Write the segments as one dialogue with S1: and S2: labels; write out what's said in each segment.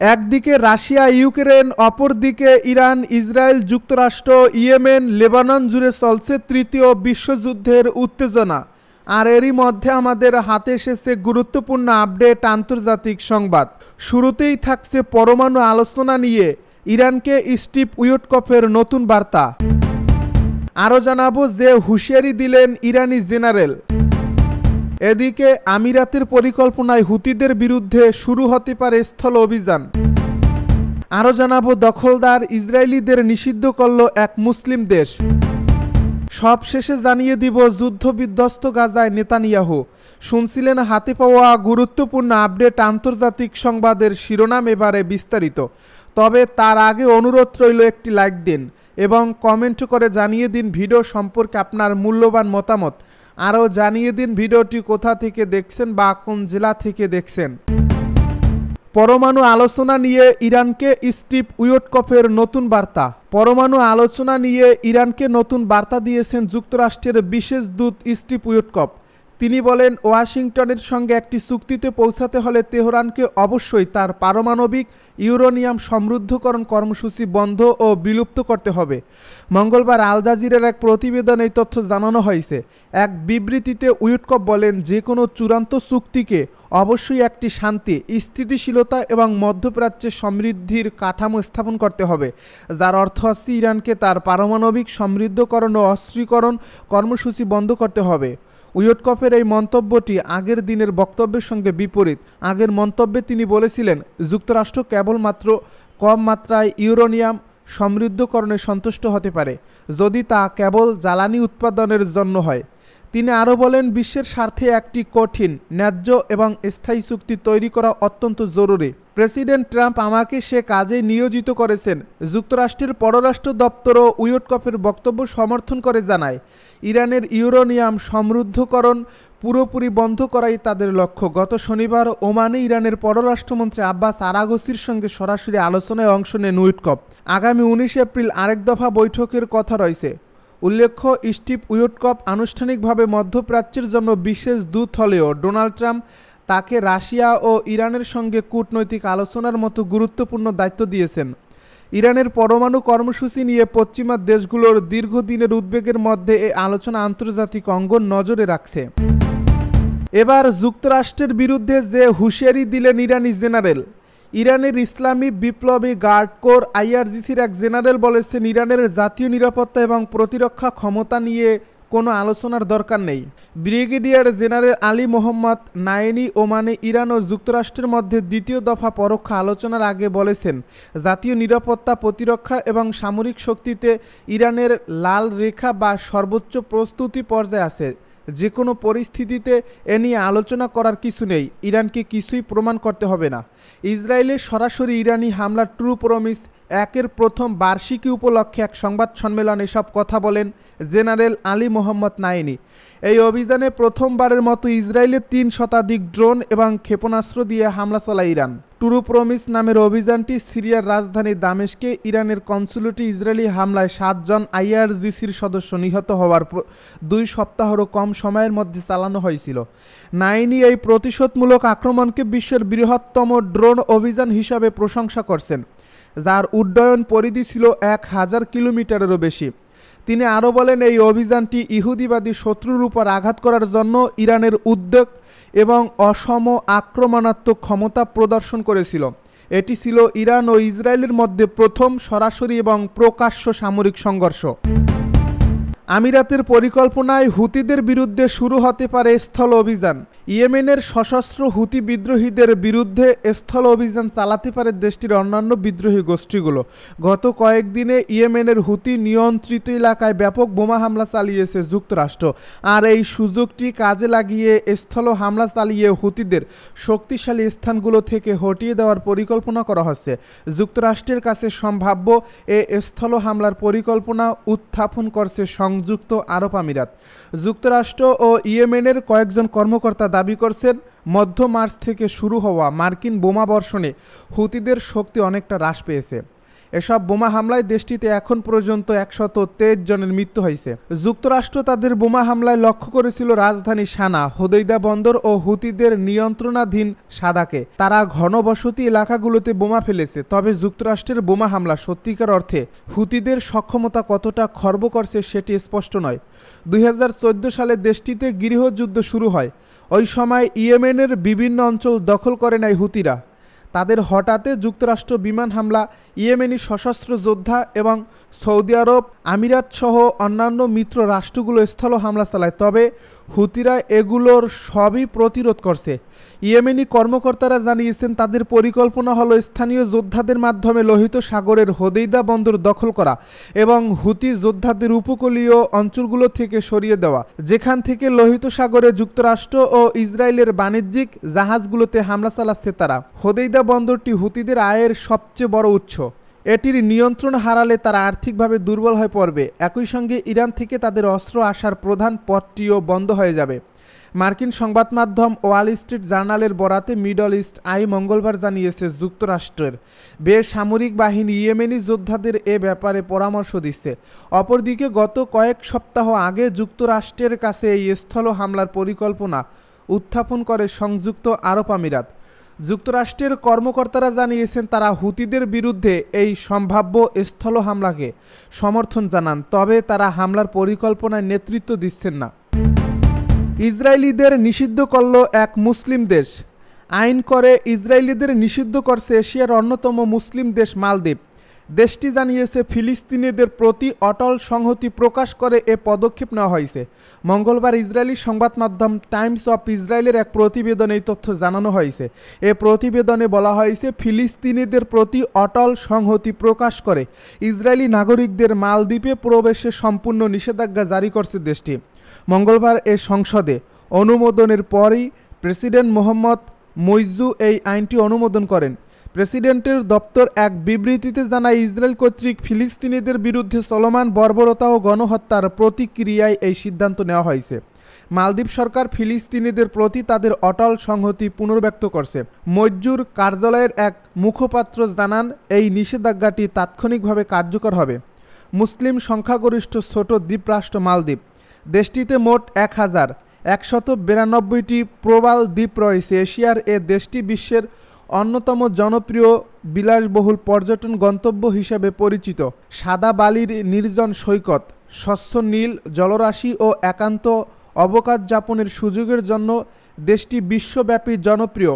S1: একদিকে Russia Ukraine, অপরদিকে Iran, Israel, যুক্তরাষ্ট্র, ইয়েমেন, লেবানন জুড়ে চলছে তৃতীয় বিশ্বযুদ্ধের উত্তেজনা। আর এরই মধ্যে আমাদের হাতে এসেছে গুরুত্বপূর্ণ আপডেট, আন্তর্জাতিক সংবাদ। শুরুতেই থাকছে পরমাণু আলোচনা নিয়ে ইরানকে স্টিভ উইটকফের নতুন বার্তা। আরও জানাবো যে হুঁশিয়ারি দিলেন ইরানি জেনারেল। এদিকে আমিরাতের পরিকল্পনায় হুতিদের বিরুদ্ধে শুরু হতে পারে স্থল অভিযান। আরও জানাবো দখলদার ইসরায়েলিদের নিষিদ্ধ করল এক মুসলিম দেশ। সব শেষে জানিয়ে দিব যুদ্ধবিধ্বস্ত গাজায় নেতানিয়াহু। শুনছিলেন হাতে পাওয়া গুরুত্বপূর্ণ আপডেট, আন্তর্জাতিক সংবাদের শিরোনাম, এবারে বিস্তারিত। তবে তার আগে অনুরোধ রইল একটি লাইক দিন এবং কমেন্ট করে জানিয়ে দিন ভিডিও সম্পর্কে আপনার মূল্যবান মতামত। আরও জানিয়ে দিন ভিডিওটি কোথা থেকে দেখছেন বা কোন জেলা থেকে দেখছেন। পরমাণু আলোচনা নিয়ে ইরানকে স্টিভ উইটকফের নতুন বার্তা। পরমাণু আলোচনা নিয়ে ইরানকে নতুন বার্তা দিয়েছেন যুক্তরাষ্ট্রের বিশেষ দূত স্টিভ উইটকফ। তিনি বলেন, ওয়াশিংটনের সঙ্গে একটি চুক্তিতে পৌঁছাতে হলে তেহরানকে অবশ্যই তার পারমাণবিক ইউরেনিয়াম সমৃদ্ধকরণ কর্মসূচি বন্ধ ও বিলুপ্ত করতে হবে। মঙ্গলবার আল জাজিরার এক প্রতিবেদনে এই তথ্য জানানো হয়েছে। এক বিবৃতিতে উইটকফ বলেন, যে কোনো চূড়ান্ত চুক্তিকে অবশ্যই একটি শান্তি, স্থিতিশীলতা এবং মধ্যপ্রাচ্যে সমৃদ্ধির কাঠামো স্থাপন করতে হবে, যার অর্থ হচ্ছে ইরানকে তার পারমাণবিক সমৃদ্ধকরণ ও অস্ত্রীকরণ কর্মসূচি বন্ধ করতে হবে। উইটকফের এই মন্তব্যটি আগের দিনের বক্তব্যের সঙ্গে বিপরীত। আগের মন্তব্যে তিনি বলেছিলেন, যুক্তরাষ্ট্র কেবলমাত্র কম মাত্রায় ইউরেনিয়াম সমৃদ্ধকরণে সন্তুষ্ট হতে পারে যদি তা কেবল জ্বালানি উৎপাদনের জন্য হয়। তিনি আরও বলেন, বিশ্বের স্বার্থে একটি কঠিন, ন্যায্য এবং স্থায়ী চুক্তি তৈরি করা অত্যন্ত জরুরি। প্রেসিডেন্ট ট্রাম্প আমাকে সে কাজে নিয়োজিত করেছেন। যুক্তরাষ্ট্রের পররাষ্ট্র দপ্তরও উইটকফের বক্তব্য সমর্থন করে জানায়, ইরানের ইউরেনিয়াম সমৃদ্ধকরণ পুরোপুরি বন্ধ করাই তাদের লক্ষ্য। গত শনিবার ওমানে ইরানের পররাষ্ট্রমন্ত্রী আব্বাস আরাগচির সঙ্গে সরাসরি আলোচনায় অংশ নেন উইটকফ। আগামী 19 এপ্রিল আরেক দফা বৈঠকের কথা রয়েছে। উল্লেখ্য, স্টিভ উইটকফ আনুষ্ঠানিকভাবে মধ্যপ্রাচ্যের জন্য বিশেষ দূত হলেও ডোনাল্ড ট্রাম্প তাকে রাশিয়া ও ইরানের সঙ্গে কূটনৈতিক আলোচনার মতো গুরুত্বপূর্ণ দায়িত্ব দিয়েছেন। ইরানের পরমাণু কর্মসূচি নিয়ে পশ্চিমা দেশগুলোর দীর্ঘদিনের উদ্বেগের মধ্যে এই আলোচনা আন্তর্জাতিক অঙ্গন নজরে রাখছে। এবার যুক্তরাষ্ট্রের বিরুদ্ধে যে হুঁশিয়ারি দিলেন ইরানি জেনারেল। ইরানের ইসলামী বিপ্লবী গার্ড কোর আইআরজিসির এক জেনারেল বলেছেন, ইরানের জাতীয় নিরাপত্তা এবং প্রতিরক্ষা ক্ষমতা নিয়ে কোনো আলোচনার দরকার নেই। Brigadier general Ali Mohammad Naeini ওমানে ইরান ও যুক্তরাষ্ট্রের মধ্যে দ্বিতীয় দফা পরোক্ষ আলোচনার আগে বলেছেন, জাতীয় নিরাপত্তা, প্রতিরক্ষা এবং সামরিক শক্তিতে ইরানের লাল রেখা বা সর্বোচ্চ প্রস্তুতি পর্যায়ে আছে। যে কোনো পরিস্থিতিতে এ নিয়ে আলোচনা করার কিছু নেই। ইরানকে কিছুই প্রমাণ করতে হবে না। ইসরায়েলের সরাসরি ইরানি হামলা ট্রু প্রমিস একের প্রথম বার্ষিকী উপলক্ষে এক সংবাদ সম্মেলনে এসব কথা বলেন জেনারেল আলী মোহাম্মদ নায়েনি। এই অভিযানে প্রথমবারের মতো ইসরায়েলের 3 শতাধিক ড্রোন এবং ক্ষেপণাস্ত্র দিয়ে হামলা চালায় ইরান। ট্রু প্রমিস নামের অভিযানটি সিরিয়ার রাজধানী দামেস্কে ইরানের কনসুলেটে ইসরায়েলি হামলায় 7 জন আইআরজিসির সদস্য নিহত হওয়ার 2 সপ্তাহেরও কম সময়ের মধ্যে চালানো হয়েছিল। নায়েনি এই প্রতিশোধমূলক আক্রমণকে বিশ্বের বৃহত্তম ড্রোন অভিযান হিসাবে প্রশংসা করছেন, যার উড্ডয়ন পরিধি ছিল 1000 কিলোমিটারেরও বেশি। তিনি আরও বলেন, এই অভিযানটি ইহুদিবাদী শত্রুর উপর আঘাত করার জন্য ইরানের উদ্যোগ এবং অসম আক্রমণাত্মক ক্ষমতা প্রদর্শন করেছিল। এটি ছিল ইরান ও ইসরায়েলের মধ্যে প্রথম সরাসরি এবং প্রকাশ্য সামরিক সংঘর্ষ। আমিরাতের পরিকল্পনায় হুতিদের বিরুদ্ধে শুরু হতে পারে স্থল অভিযান। ইয়েমেনের সশস্ত্র হুতি বিদ্রোহীদের বিরুদ্ধে স্থল অভিযান চালাতে পারে দেশটির অন্যান্য বিদ্রোহী গোষ্ঠীগুলো। গত কয়েকদিনে ইয়েমেনের হুতি নিয়ন্ত্রিত এলাকায় ব্যাপক বোমা হামলা চালিয়েছে যুক্তরাষ্ট্র। আর এই সুযোগটি কাজে লাগিয়ে স্থল হামলা চালিয়ে হুতিদের শক্তিশালী স্থানগুলো থেকে হটিয়ে দেওয়ার পরিকল্পনা করা হচ্ছে। যুক্তরাষ্ট্রের কাছে সম্ভাব্য এ স্থল হামলার পরিকল্পনা উত্থাপন করছে সংযুক্ত আরব আমিরাত। যুক্তরাষ্ট্র ও ইয়েমেনের কয়েকজন কর্মকর্তা দাবি করছেন, মধ্য মার্চ থেকে শুরু হওয়া মার্কিন বোমা বর্ষণে হুতিদের শক্তি অনেকটা হ্রাস পেয়েছে। এসব বোমা হামলায় দেশটিতে এখন পর্যন্ত 123 জনের মৃত্যু হয়েছে। যুক্তরাষ্ট্র তাদের বোমা হামলায় লক্ষ্য করেছিল রাজধানী সানা, হোদেইদা বন্দর ও হুতিদের নিয়ন্ত্রণাধীন সাদাকে। তারা ঘনবসতি এলাকাগুলোতে বোমা ফেলেছে। তবে যুক্তরাষ্ট্রের বোমা হামলা সত্যিকার অর্থে হুতিদের সক্ষমতা কতটা খর্ব করছে সেটি স্পষ্ট নয়। 2014 সালে দেশটিতে গৃহযুদ্ধ শুরু হয়। ওই সময় ইয়েমেনের বিভিন্ন অঞ্চল দখল করে নেয় হুতিরা। তাদের হঠাতে যুক্তরাষ্ট্র বিমান হামলা, ইয়েমেনি সশস্ত্র যোদ্ধা এবং সৌদি আরব, আমিরাত সহ অন্যান্য মিত্র রাষ্ট্রগুলো স্থল হামলা চালায়। তবে হুতিরা এগুলোর সবই প্রতিরোধ করছে। ইয়েমেনি কর্মকর্তারা জানিয়েছেন তাদের পরিকল্পনা হলো স্থানীয় যোদ্ধাদের মাধ্যমে লোহিত সাগরের হোদেইদা বন্দর দখল করা এবং হুতি যোদ্ধাদের উপকূলীয় অঞ্চলগুলো থেকে সরিয়ে দেওয়া, যেখান থেকে লোহিত সাগরে যুক্তরাষ্ট্র ও ইসরায়েলের বাণিজ্যিক জাহাজগুলোতে হামলা চালাচ্ছে তারা। হোদেইদা বন্দরটি হুতিদের আয়ের সবচেয়ে বড় উৎস। এটির নিয়ন্ত্রণ হারালে তারা আর্থিকভাবে দুর্বল হয়ে পড়বে। একই সঙ্গে ইরান থেকে তাদের অস্ত্র আসার প্রধান পথটিও বন্ধ হয়ে যাবে। মার্কিন সংবাদ মাধ্যম ওয়াল স্ট্রিট জার্নালের বরাতে মিডল ইস্ট আই মঙ্গলবার জানিয়েছে যুক্তরাষ্ট্রের বেসামরিক বাহিনী ইয়েমেনি যোদ্ধাদের এ ব্যাপারে পরামর্শ দিচ্ছে। অপরদিকে গত কয়েক সপ্তাহ আগে যুক্তরাষ্ট্রের কাছে এই স্থল হামলার পরিকল্পনা উত্থাপন করে সংযুক্ত আরব আমিরাত। যুক্তরাষ্ট্রের কর্মকর্তারা জানিয়েছেন তারা হুতিদের বিরুদ্ধে এই সম্ভাব্য স্থল হামলাকে সমর্থন জানান, তবে তারা হামলার পরিকল্পনায় নেতৃত্ব দিচ্ছেন না। ইসরায়েলিদের নিষিদ্ধ করল এক মুসলিম দেশ। আইন করে ইসরায়েলিদের নিষিদ্ধ করছে এশিয়ার অন্যতম মুসলিম দেশ মালদ্বীপ। দেশটি জানিয়েছে ফিলিস্তিনিদের প্রতি অটল সংহতি প্রকাশ করে এ পদক্ষেপ নেওয়া হয়েছে। মঙ্গলবার ইসরায়েলি সংবাদ মাধ্যম টাইমস অফ ইসরায়েলের এক প্রতিবেদনে এই তথ্য জানানো হয়েছে। এ প্রতিবেদনে বলা হয়েছে ফিলিস্তিনিদের প্রতি অটল সংহতি প্রকাশ করে ইসরায়েলি নাগরিকদের মালদ্বীপে প্রবেশে সম্পূর্ণ নিষেধাজ্ঞা জারি করছে দেশটি। মঙ্গলবার এ সংসদে অনুমোদনের পরই প্রেসিডেন্ট মোহাম্মদ মুইজ্জু এই আইনটি অনুমোদন করেন। প্রেসিডেন্টের দপ্তর এক বিবৃতিতে জানায় ইসরায়েল কর্তৃক ফিলিস্তিনিদের বিরুদ্ধে চলমান বর্বরতা ও গণহত্যার প্রতিক্রিয়ায় এই সিদ্ধান্ত নেওয়া হয়েছে। মালদ্বীপ সরকার ফিলিস্তিনিদের প্রতি তাদের অটল সংহতি পুনর্ব্যক্ত করছে। মইজ্জুর কার্যালয়ের এক মুখপাত্র জানান এই নিষেধাজ্ঞাটি তাৎক্ষণিকভাবে কার্যকর হবে। মুসলিম সংখ্যাগরিষ্ঠ ছোট দ্বীপরাষ্ট্র মালদ্বীপ। দেশটিতে মোট 1192টি প্রবাল দ্বীপ রয়েছে। এশিয়ার এ দেশটি বিশ্বের অন্যতম জনপ্রিয় বিলাসবহুল পর্যটন গন্তব্য হিসেবে পরিচিত। সাদা বালির নির্জন সৈকত, স্বচ্ছ নীল জলরাশি ও একান্ত অবকাশ যাপনের সুযোগের জন্য দেশটি বিশ্বব্যাপী জনপ্রিয়।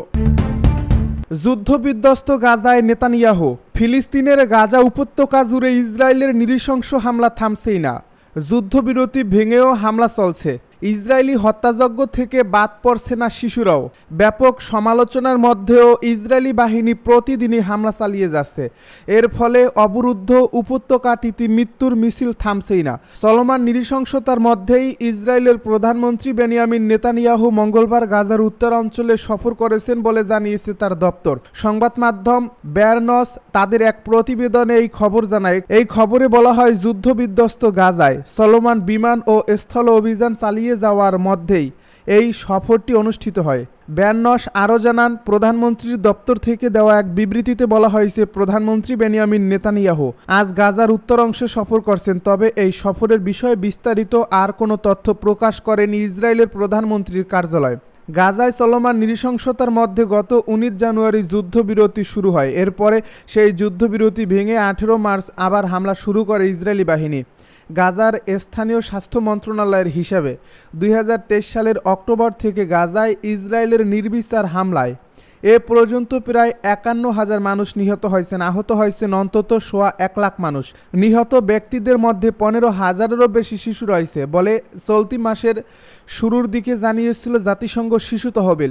S1: যুদ্ধবিধ্বস্ত গাজায় নেতানিয়াহু। ফিলিস্তিনের গাজা উপত্যকা জুড়ে ইসরায়েলের নৃশংস হামলা থামছেই না। যুদ্ধবিরতি ভেঙেও হামলা চলছে। ইসরায়েলি হত্যাযজ্ঞ থেকে বাদ পড়ছে না শিশুরাও। ব্যাপক সমালোচনার মধ্যেও ইসরায়েলি বাহিনী প্রতিদিনই হামলা চালিয়ে যাচ্ছে। এর ফলে অবরুদ্ধ উপত্যকাটিতে মৃত্যুর মিছিল থামছেই না। চলমান নৃশংসতার মধ্যেই ইসরায়েলের প্রধানমন্ত্রী বেনিয়ামিন নেতানিয়াহু মঙ্গলবার গাজার উত্তরাঞ্চলে সফর করেছেন বলে জানিয়েছে তার দপ্তর। সংবাদ মাধ্যম বেয়ারনস তাদের এক প্রতিবেদনে এই খবর জানায়। এই খবরে বলা হয় যুদ্ধবিধ্বস্ত গাজায় চলমান বিমান ও স্থল অভিযান চালিয়ে যাওয়ার মধ্যেই এই সফরটি অনুষ্ঠিত হয়। বেয়ারনস আরও জানান, প্রধানমন্ত্রীর দপ্তর থেকে দেওয়া এক বিবৃতিতে বলা হয়েছে প্রধানমন্ত্রী বেনিয়ামিন নেতানিয়াহু আজ গাজার উত্তর অংশে সফর করছেন। তবে এই সফরের বিষয়ে বিস্তারিত আর কোনো তথ্য প্রকাশ করেনি ইসরায়েলের প্রধানমন্ত্রীর কার্যালয়। গাজায় চলমান নৃশংসতার মধ্যে গত 19 জানুয়ারি যুদ্ধবিরতি শুরু হয়। এরপরে সেই যুদ্ধবিরতি ভেঙে 18 মার্চ আবার হামলা শুরু করে ইসরায়েলি বাহিনী। গাজার স্থানীয় স্বাস্থ্য মন্ত্রণালয়ের হিসাবে 2023 সালের অক্টোবর থেকে গাজায় ইসরায়েলের নির্বিচার হামলায় এ পর্যন্ত প্রায় 51,000 মানুষ নিহত হয়েছেন। আহত হয়েছেন অন্তত 1.25 লাখ মানুষ। নিহত ব্যক্তিদের মধ্যে 15,000-এরও বেশি শিশু রয়েছে বলে চলতি মাসের শুরুর দিকে জানিয়েছিল জাতিসংঘ শিশু তহবিল।